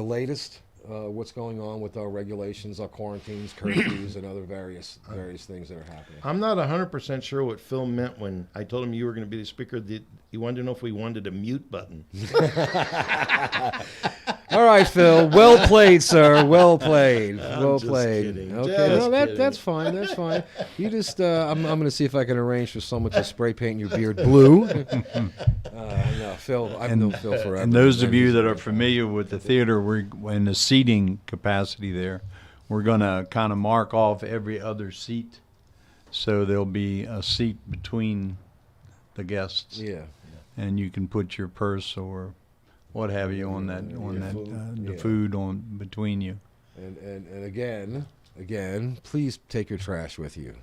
latest, what's going on with our regulations, our quarantines, curfews, and other various things that are happening. I'm not 100% sure what Phil meant when I told him you were going to be the speaker. He wanted to know if we wanted a mute button. All right, Phil. Well played, sir. Well played. Well just played. kidding. Okay, Just no, kidding. that's fine. That's fine. You just, I'm going to see if I can arrange for someone to spray paint your beard blue. No, Phil. I've known Phil forever. And those of you that are familiar with the theater, we're in the seating capacity there. We're going to kind of mark off every other seat, so there'll be a seat between the guests, Yeah. and you can put your purse or what have you on that food. the Yeah. food on between you. And again, please take your trash with you.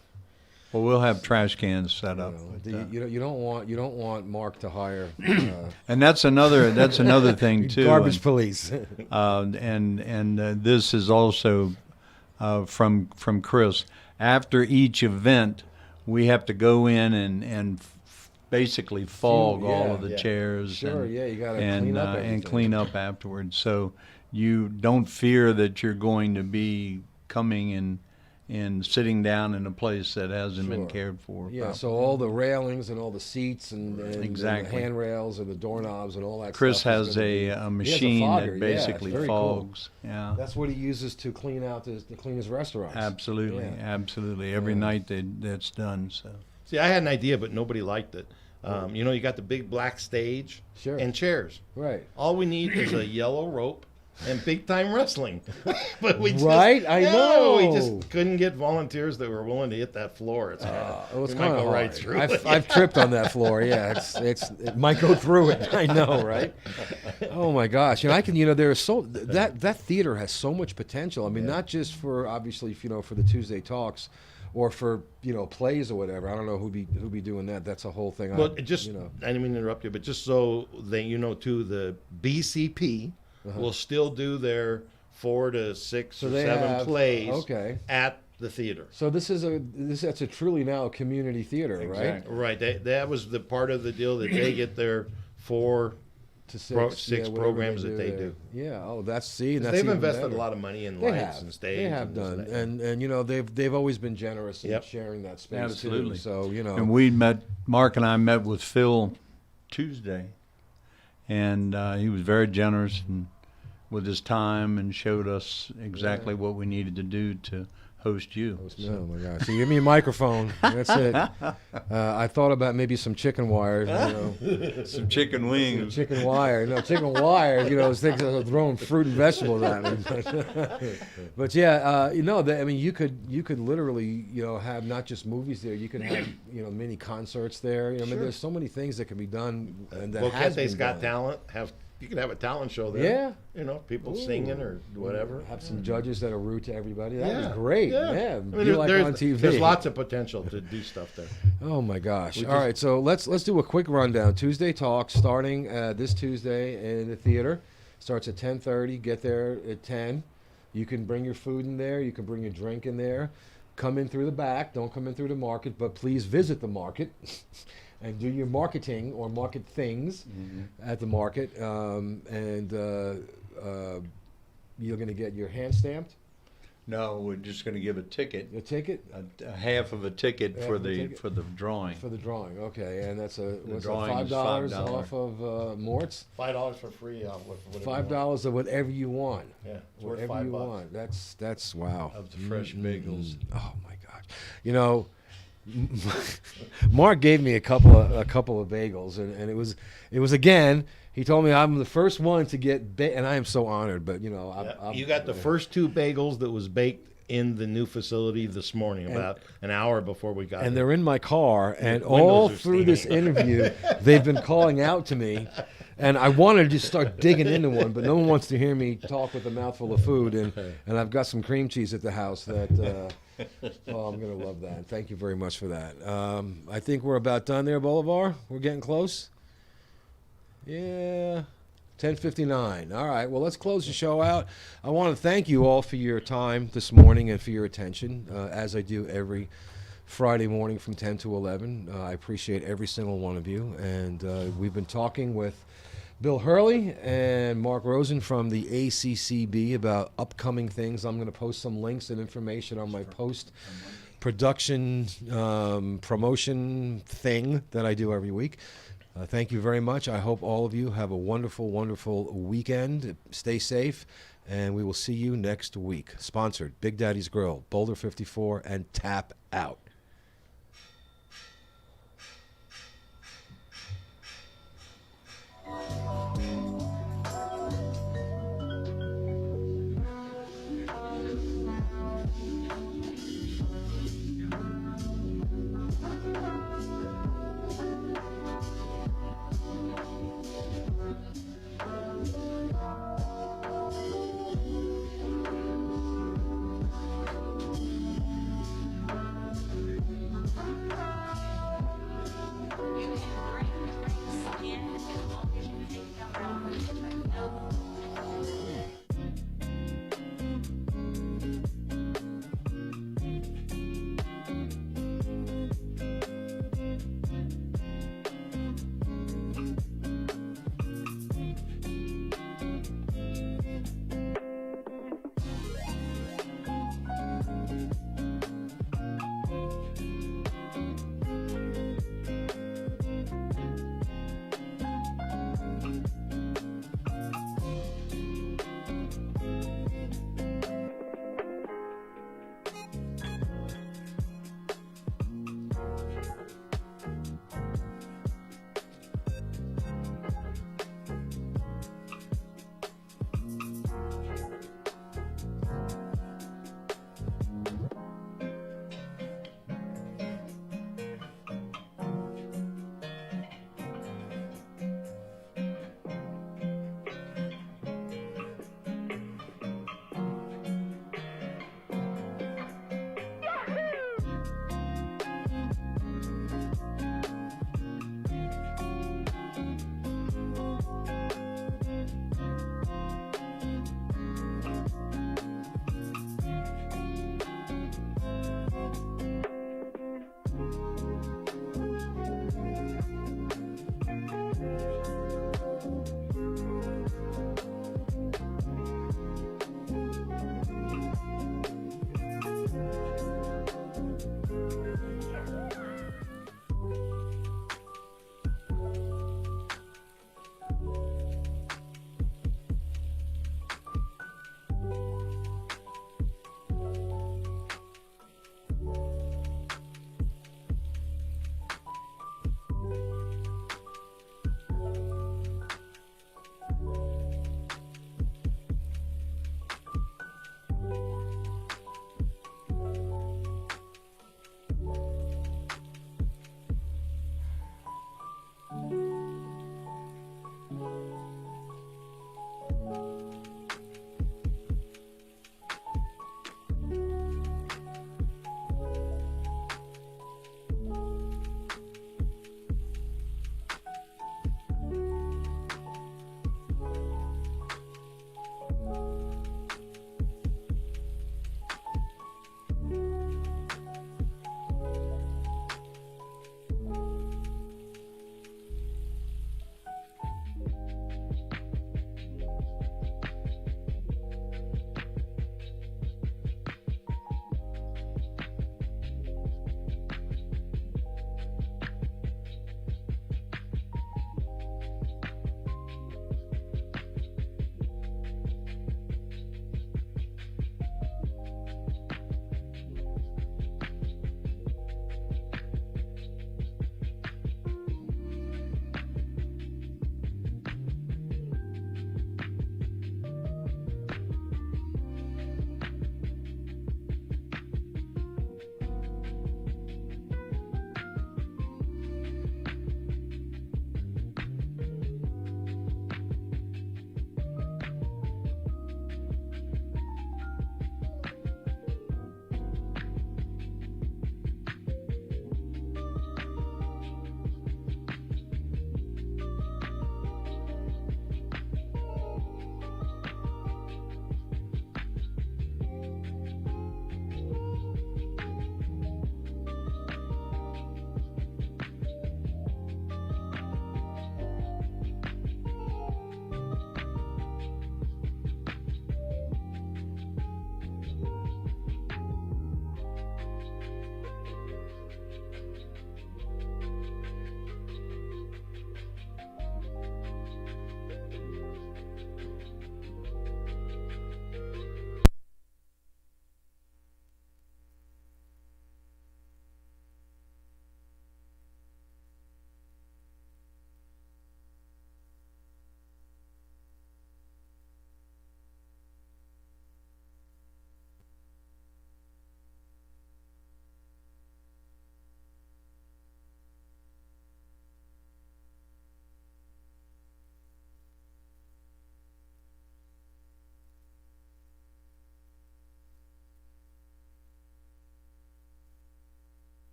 Well, we'll have trash cans set up. You don't want Mark to hire And that's another thing too. garbage police. And this is also from Chris. After each event, we have to go in and basically fog all of the Yeah. chairs. Sure, and, yeah, you gotta and, clean up and everything. clean up afterwards. So you don't fear that you're going to be coming and sitting down in a place that hasn't been Sure. cared for. Yeah, so all the railings and all the seats and Exactly. the handrails and the doorknobs and all that Chris stuff. has a machine fogger, that yeah, it's basically very cool. fogs. Yeah. That's what he uses to clean out to clean his restaurants. Absolutely, Yeah. absolutely. Every night that's done. So See, I had an idea, but nobody liked it. You got the big black stage Sure. and chairs. Right. All we need is a yellow rope and big time wrestling. But we just, Right? I know. We just couldn't get volunteers that were willing to hit that floor. It's hard. It's We might kind of go hard. right through it. I've tripped on that floor. Yeah, it might go through it. I know, right? Oh my gosh! There's that theater has so much potential. I mean, not just for obviously for the Tuesday talks, or for plays or whatever. I don't know who'd be doing that. That's a whole thing. Well, I didn't mean to interrupt you, but just so that too, the BCP will still do their 4 to 6 or they 7 have- plays okay. at the theater. So that's a truly now a community theater, right? Right. That was the part of the deal that they get their 4 To 6, six whatever programs that they there. do. Yeah. Oh, that's that's They've even invested better. a lot of money in They lights have. and stage. They have and this done, and that. and they've always been generous in Yep. sharing that space Absolutely. too. So and Mark and I met with Phil Tuesday, and he was very generous with his time and showed us exactly what we needed to do to host you. Oh my gosh! So give me a microphone. That's it. I thought about maybe some chicken wires. Some chicken wings. Chicken wire. No, chicken wire. Those things that are throwing fruit and vegetables at me. But yeah, I mean, you could literally, have not just movies there. You could have, mini concerts there. I mean, there's so many things that can be done. And that has Boquete's been got done. talent. You could have a talent show there. Yeah. People singing or whatever. Have some judges that are rude to everybody. That was Yeah. great. Yeah. Yeah. I Be mean, like on TV. there's lots of potential to do stuff there. Oh my gosh! All right, so let's do a quick rundown. Tuesday Talk starting this Tuesday in the theater. Starts at 10:30. Get there at 10. You can bring your food in there. You can bring your drink in there. Come in through the back. Don't come in through the market, but please visit the market and do your marketing or market things at the market. You're going to get your hand stamped. No, we're just going to give a ticket, A ticket. a half of a ticket Half for of a the ticket? for the drawing. For the drawing, okay, and that's drawing is $5 $5 off of Mort's. $5 for free off whatever $5 of whatever you want. Yeah, it's worth Whatever you $5 want. That's wow. Of the fresh bagels. Oh my gosh! Mark gave me a couple of bagels, and it was again. He told me I'm the first one to get and I am so honored. But you got the first 2 bagels that was baked in the new facility this morning, about an hour before we got and here. they're in my car, and windows all are through this steaming. interview, they've been calling out to me, and I wanted to just start digging into one, but no one wants to hear me talk with a mouthful of food, and I've got some cream cheese at the house that, I'm gonna love that. Thank you very much for that. I think we're about done there, Bolivar. We're getting close. Yeah. 10:59. All right. Well, let's close the show out. I want to thank you all for your time this morning and for your attention, as I do every Friday morning from 10 to 11. I appreciate every single one of you. And we've been talking with Bill Hurley and Mark Rosen from the ACCB about upcoming things. I'm going to post some links and information on my post-production promotion thing that I do every week. Thank you very much. I hope all of you have a wonderful, wonderful weekend. Stay safe, and we will see you next week. Sponsored, Big Daddy's Grill, Boulder 54, and Tap Out. You can bring drinks in.